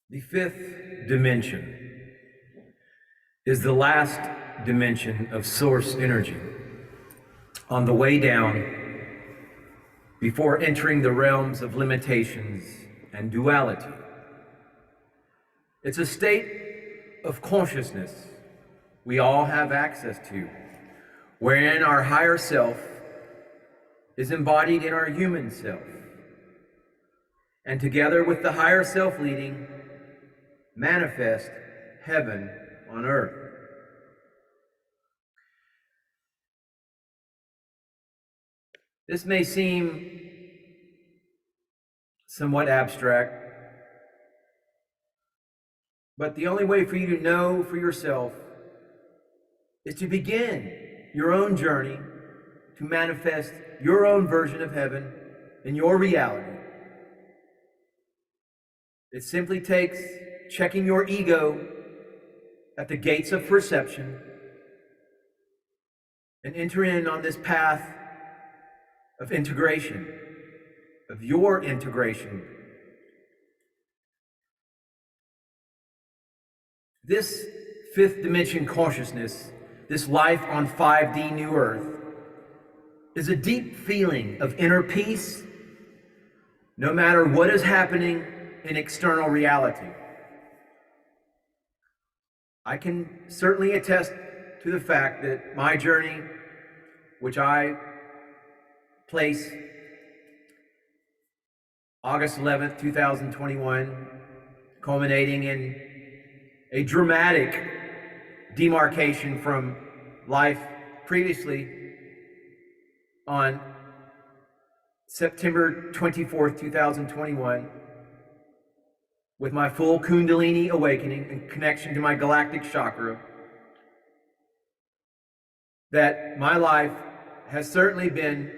The fifth dimension is the last dimension of source energy. On the way down, before entering the realms of limitations and duality, it's a state of consciousness we all have access to, wherein our higher self is embodied in our human self, and together with the higher self leading, manifest heaven on earth. This may seem somewhat abstract, but the only way for you to know for yourself is to begin your own journey to manifest your own version of heaven in your reality. It simply takes checking your ego at the gates of perception and enter in on this path of integration, of your integration. This fifth dimension consciousness, this life on 5D New Earth, is a deep feeling of inner peace, no matter what is happening in external reality. I can certainly attest to the fact that my journey, which I place August 11th, 2021, culminating in a dramatic demarcation from life previously on September 24th, 2021, with my full Kundalini awakening and connection to my galactic chakra, that my life has certainly been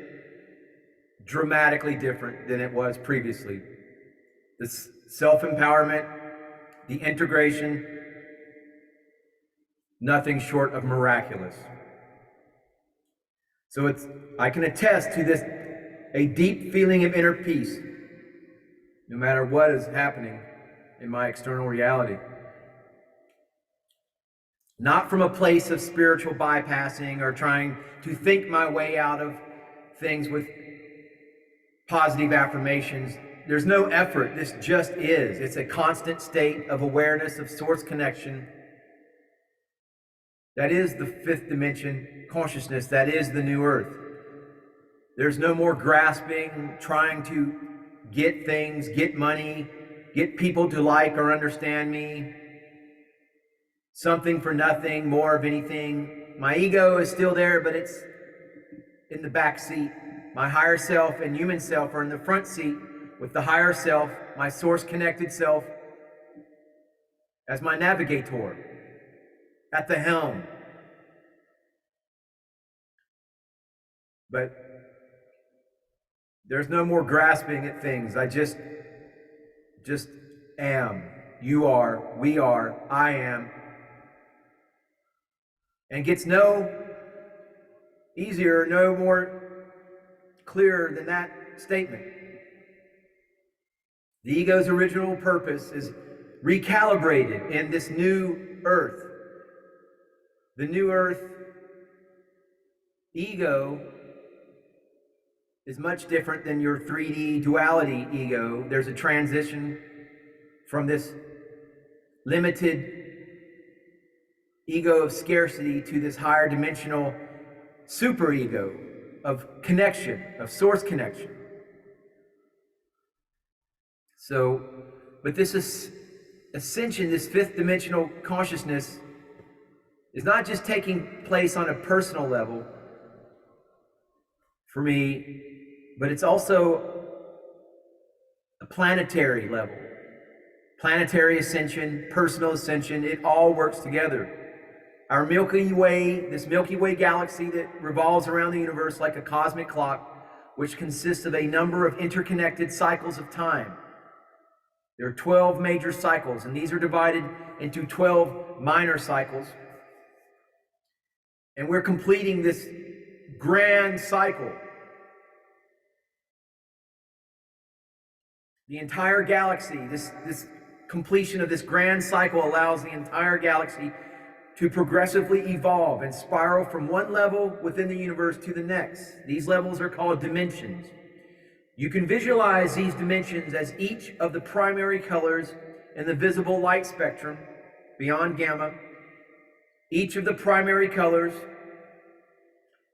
dramatically different than it was previously. This self-empowerment, the integration, nothing short of miraculous. So I can attest to this, a deep feeling of inner peace, no matter what is happening in my external reality. Not from a place of spiritual bypassing or trying to think my way out of things with positive affirmations. There's no effort. This just is. It's a constant state of awareness of source connection. That is the fifth dimension consciousness. That is the new earth. There's no more grasping, trying to get things, get money, get people to like or understand me. Something for nothing, more of anything. My ego is still there, but it's in the back seat. My higher self and human self are in the front seat with the higher self, my source connected self, as my navigator at the helm. But there's no more grasping at things. I just am. You are, we are, I am. And gets no easier, no more clearer than that statement. The ego's original purpose is recalibrated in this new earth. The new earth ego is much different than your 3D duality ego. There's a transition from this limited ego of scarcity to this higher dimensional superego of connection, of source connection. So, but this is ascension, this fifth dimensional consciousness, is not just taking place on a personal level for me, but it's also a planetary level. Planetary ascension, personal ascension, it all works together. Our Milky Way, this Milky Way galaxy that revolves around the universe like a cosmic clock, which consists of a number of interconnected cycles of time. There are 12 major cycles, and these are divided into 12 minor cycles. And we're completing this grand cycle. The entire galaxy, this completion of this grand cycle allows the entire galaxy to progressively evolve and spiral from one level within the universe to the next. These levels are called dimensions. You can visualize these dimensions as each of the primary colors in the visible light spectrum beyond gamma. Each of the primary colors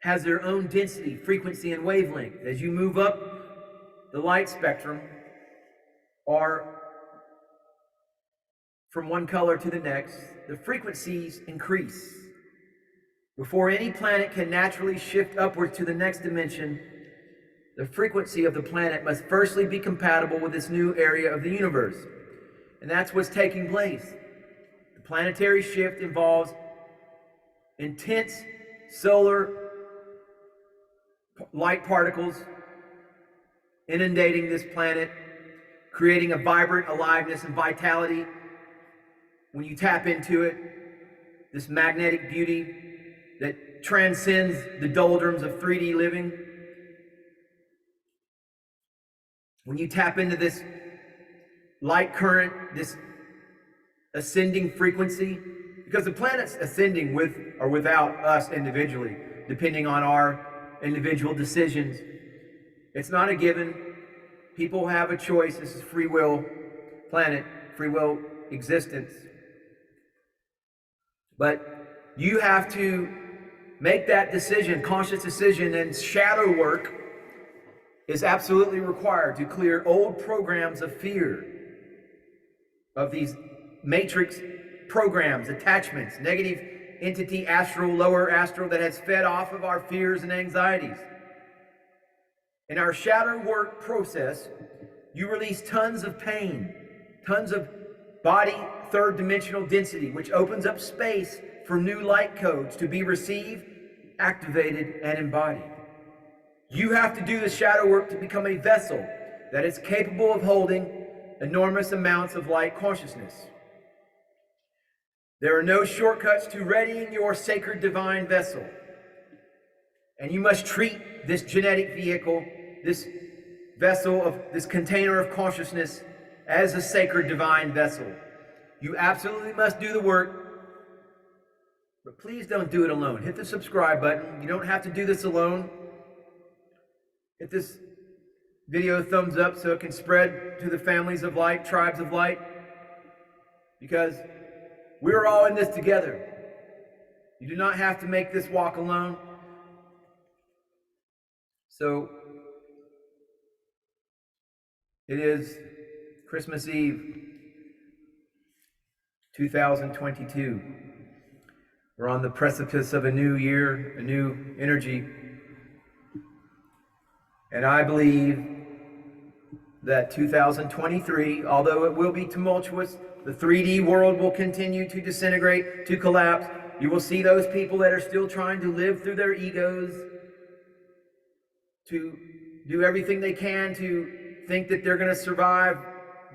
has their own density, frequency, and wavelength. As you move up the light spectrum, or from one color to the next, the frequencies increase. Before any planet can naturally shift upwards to the next dimension, the frequency of the planet must firstly be compatible with this new area of the universe. And that's what's taking place. The planetary shift involves intense solar light particles inundating this planet, creating a vibrant aliveness and vitality. When you tap into it, this magnetic beauty that transcends the doldrums of 3D living. When you tap into this light current, this ascending frequency, because the planet's ascending with or without us individually, depending on our individual decisions. It's not a given. People have a choice. This is free will planet, free will existence. But you have to make that decision, conscious decision, and shadow work is absolutely required to clear old programs of fear, of these matrix programs, attachments, negative entity, astral, lower astral, that has fed off of our fears and anxieties. In our shadow work process, you release tons of pain, tons of body third dimensional density, which opens up space for new light codes to be received, activated, and embodied. You have to do the shadow work to become a vessel that is capable of holding enormous amounts of light consciousness. There are no shortcuts to readying your sacred divine vessel. And you must treat this genetic vehicle, this vessel of this container of consciousness, as a sacred divine vessel. You absolutely must do the work, but please don't do it alone. Hit the subscribe button. You don't have to do this alone. Hit this video a thumbs up so it can spread to the families of light, tribes of light, because we're all in this together. You do not have to make this walk alone. So it is Christmas Eve, 2022. We're on the precipice of a new year, a new energy. And I believe that 2023, although it will be tumultuous, the 3D world will continue to disintegrate, to collapse. You will see those people that are still trying to live through their egos, to do everything they can to think that they're going to survive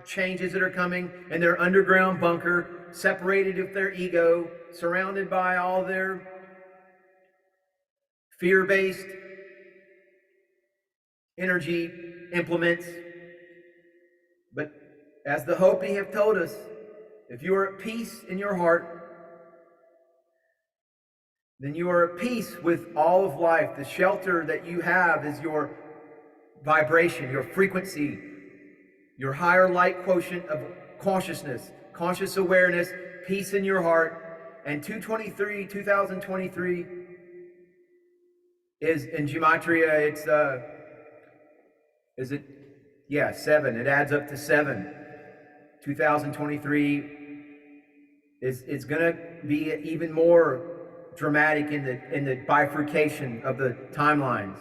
changes that are coming in their underground bunker, separated with their ego, surrounded by all their fear-based energy implements. But as the Hopi have told us, if you are at peace in your heart, then you are at peace with all of life. The shelter that you have is your vibration, your frequency, your higher light quotient of consciousness, conscious awareness, peace in your heart. And 2023 is in Gematria, it's is it? Yeah, 7. It adds up to 7. 2023 is going to be even more dramatic in the bifurcation of the timelines.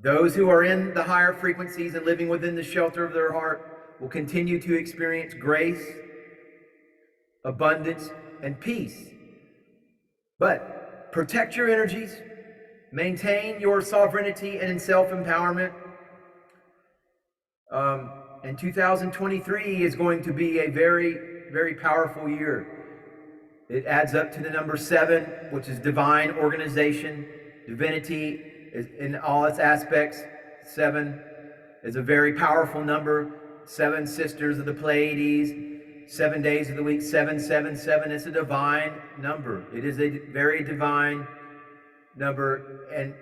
Those who are in the higher frequencies and living within the shelter of their heart will continue to experience grace, abundance, and peace. But protect your energies, maintain your sovereignty and self-empowerment. And 2023 is going to be a very, very powerful year. It adds up to the number 7, which is divine organization, divinity in all its aspects. 7 is a very powerful number. seven sisters of the Pleiades, 7 days of the week, 777. It's a divine number. It is a very divine number. And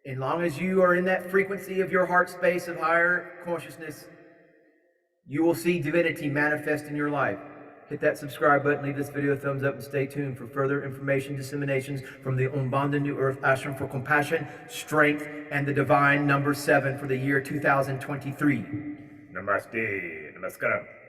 as long as you are in that frequency of your heart space of higher consciousness, you will see divinity manifest in your life. Hit that subscribe button, leave this video a thumbs up, and stay tuned for further information disseminations from the Umbanda New Earth Ashram for compassion, strength, and the divine number 7 for the year 2023. Namaste. Namaskaram.